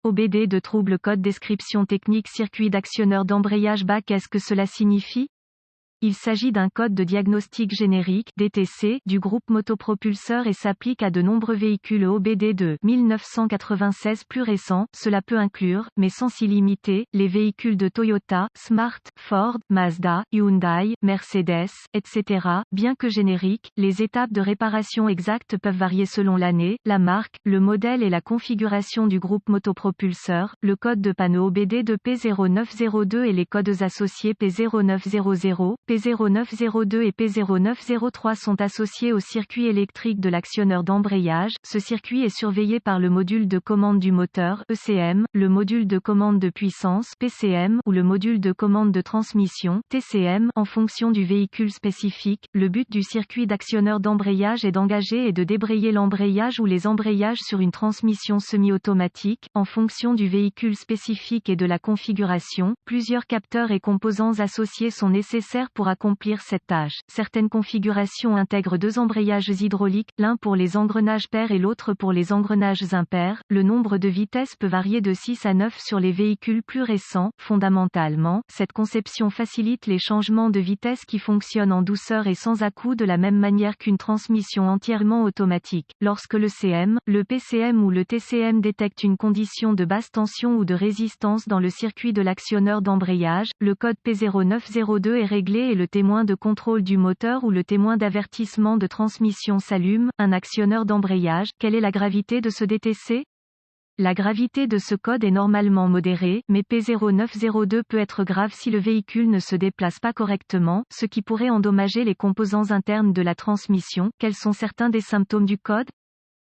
OBD de trouble code description technique circuit d'actionneur d'embrayage bas. Qu'est-ce que cela signifie? Il s'agit d'un code de diagnostic générique (DTC) du groupe motopropulseur et s'applique à de nombreux véhicules OBD de 1996 plus récents. Cela peut inclure, mais sans s'y limiter, les véhicules de Toyota, Smart, Ford, Mazda, Hyundai, Mercedes, etc. Bien que génériques, les étapes de réparation exactes peuvent varier selon l'année, la marque, le modèle et la configuration du groupe motopropulseur. Le code de panneau OBD de P0902 et les codes associés P0900, P0902 et P0903 sont associés au circuit électrique de l'actionneur d'embrayage. Ce circuit est surveillé par le module de commande du moteur (ECM), le module de commande de puissance (PCM) ou le module de commande de transmission (TCM) en fonction du véhicule spécifique. Le but du circuit d'actionneur d'embrayage est d'engager et de débrayer l'embrayage ou les embrayages sur une transmission semi-automatique, en fonction du véhicule spécifique et de la configuration. Plusieurs capteurs et composants associés sont nécessaires pour accomplir cette tâche. Certaines configurations intègrent deux embrayages hydrauliques, l'un pour les engrenages pairs et l'autre pour les engrenages impairs. Le nombre de vitesses peut varier de 6 à 9 sur les véhicules plus récents. Fondamentalement, cette conception facilite les changements de vitesse qui fonctionnent en douceur et sans à-coups de la même manière qu'une transmission entièrement automatique. Lorsque le CM, le PCM ou le TCM détectent une condition de basse tension ou de résistance dans le circuit de l'actionneur d'embrayage, le code P0902 est réglé et le témoin de contrôle du moteur ou le témoin d'avertissement de transmission s'allume. Un actionneur d'embrayage. Quelle est la gravité de ce DTC? La gravité de ce code est normalement modérée, mais P0902 peut être grave si le véhicule ne se déplace pas correctement, ce qui pourrait endommager les composants internes de la transmission. Quels sont certains des symptômes du code?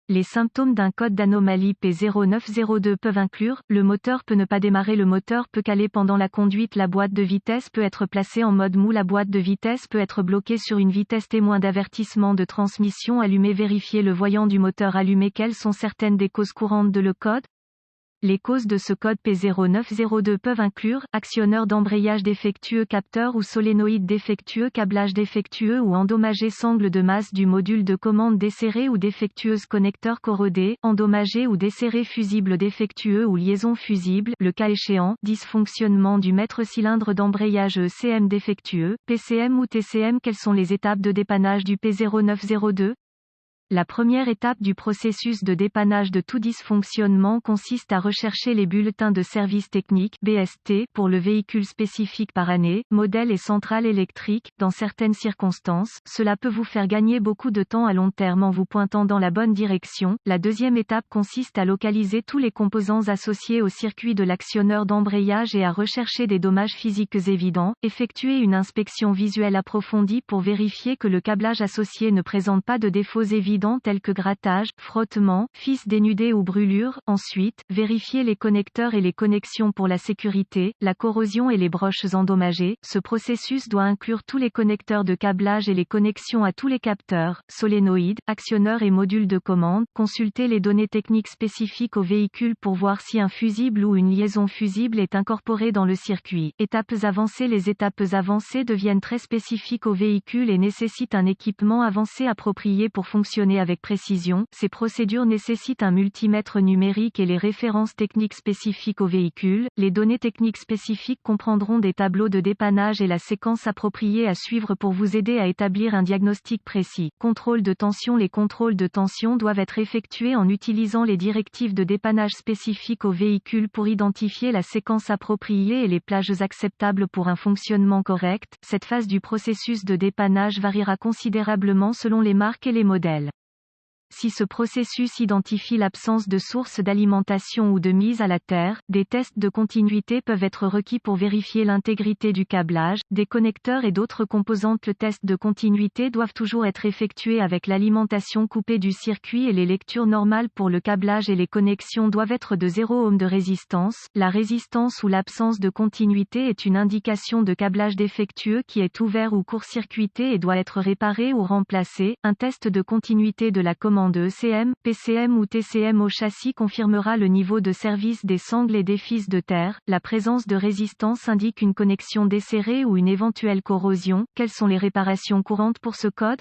Les symptômes d'un code d'anomalie P0902 peuvent inclure, le moteur peut ne pas démarrer, le moteur peut caler pendant la conduite, la boîte de vitesse peut être placée en mode mou, la boîte de vitesse peut être bloquée sur une vitesse, témoin d'avertissement de transmission allumé, vérifier le voyant du moteur allumé. Quelles sont certaines des causes courantes de le code? Les causes de ce code P0902 peuvent inclure, actionneur d'embrayage défectueux, capteur ou solénoïde défectueux, câblage défectueux ou endommagé, sangle de masse du module de commande desserrée ou défectueuse, connecteur corrodé, endommagé ou desserré, fusible défectueux ou liaison fusible, le cas échéant, dysfonctionnement du maître-cylindre d'embrayage ECM défectueux, PCM ou TCM. Quelles sont les étapes de dépannage du P0902? La première étape du processus de dépannage de tout dysfonctionnement consiste à rechercher les bulletins de service technique (BST) pour le véhicule spécifique par année, modèle et centrale électrique. Dans certaines circonstances, cela peut vous faire gagner beaucoup de temps à long terme en vous pointant dans la bonne direction. La deuxième étape consiste à localiser tous les composants associés au circuit de l'actionneur d'embrayage et à rechercher des dommages physiques évidents. Effectuer une inspection visuelle approfondie pour vérifier que le câblage associé ne présente pas de défauts évidents tels que grattage, frottement, fils dénudés ou brûlures. Ensuite, vérifier les connecteurs et les connexions pour la sécurité, la corrosion et les broches endommagées. Ce processus doit inclure tous les connecteurs de câblage et les connexions à tous les capteurs, solénoïdes, actionneurs et modules de commande. Consulter les données techniques spécifiques au véhicule pour voir si un fusible ou une liaison fusible est incorporée dans le circuit. Étapes avancées. Les étapes avancées deviennent très spécifiques au véhicule et nécessitent un équipement avancé approprié pour fonctionner avec précision. Ces procédures nécessitent un multimètre numérique et les références techniques spécifiques au véhicule. Les données techniques spécifiques comprendront des tableaux de dépannage et la séquence appropriée à suivre pour vous aider à établir un diagnostic précis. Contrôle de tension. Les contrôles de tension doivent être effectués en utilisant les directives de dépannage spécifiques au véhicule pour identifier la séquence appropriée et les plages acceptables pour un fonctionnement correct. Cette phase du processus de dépannage variera considérablement selon les marques et les modèles. Si ce processus identifie l'absence de source d'alimentation ou de mise à la terre, des tests de continuité peuvent être requis pour vérifier l'intégrité du câblage, des connecteurs et d'autres composantes. Le test de continuité doivent toujours être effectués avec l'alimentation coupée du circuit et les lectures normales pour le câblage et les connexions doivent être de 0 ohm de résistance. La résistance ou l'absence de continuité est une indication de câblage défectueux qui est ouvert ou court-circuité et doit être réparé ou remplacé. Un test de continuité de la commande de ECM, PCM ou TCM au châssis confirmera le niveau de service des sangles et des fils de terre. La présence de résistance indique une connexion desserrée ou une éventuelle corrosion. Quelles sont les réparations courantes pour ce code?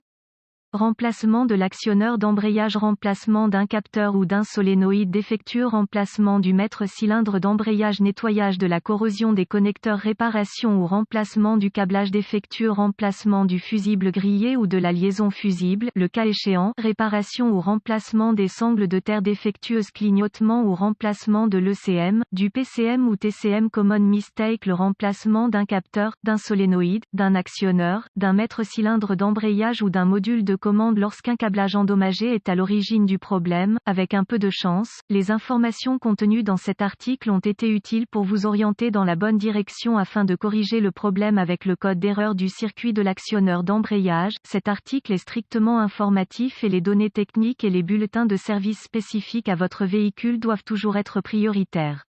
Remplacement de l'actionneur d'embrayage, remplacement d'un capteur ou d'un solénoïde défectueux, remplacement du maître-cylindre d'embrayage, nettoyage de la corrosion des connecteurs, réparation ou remplacement du câblage défectueux, remplacement du fusible grillé ou de la liaison fusible, le cas échéant, réparation ou remplacement des sangles de terre défectueuses, clignotement ou remplacement de l'ECM, du PCM ou TCM. Common mistake: le remplacement d'un capteur, d'un solénoïde, d'un actionneur, d'un maître-cylindre d'embrayage ou d'un module de commande lorsqu'un câblage endommagé est à l'origine du problème. Avec un peu de chance, les informations contenues dans cet article ont été utiles pour vous orienter dans la bonne direction afin de corriger le problème avec le code d'erreur du circuit de l'actionneur d'embrayage. Cet article est strictement informatif et les données techniques et les bulletins de service spécifiques à votre véhicule doivent toujours être prioritaires.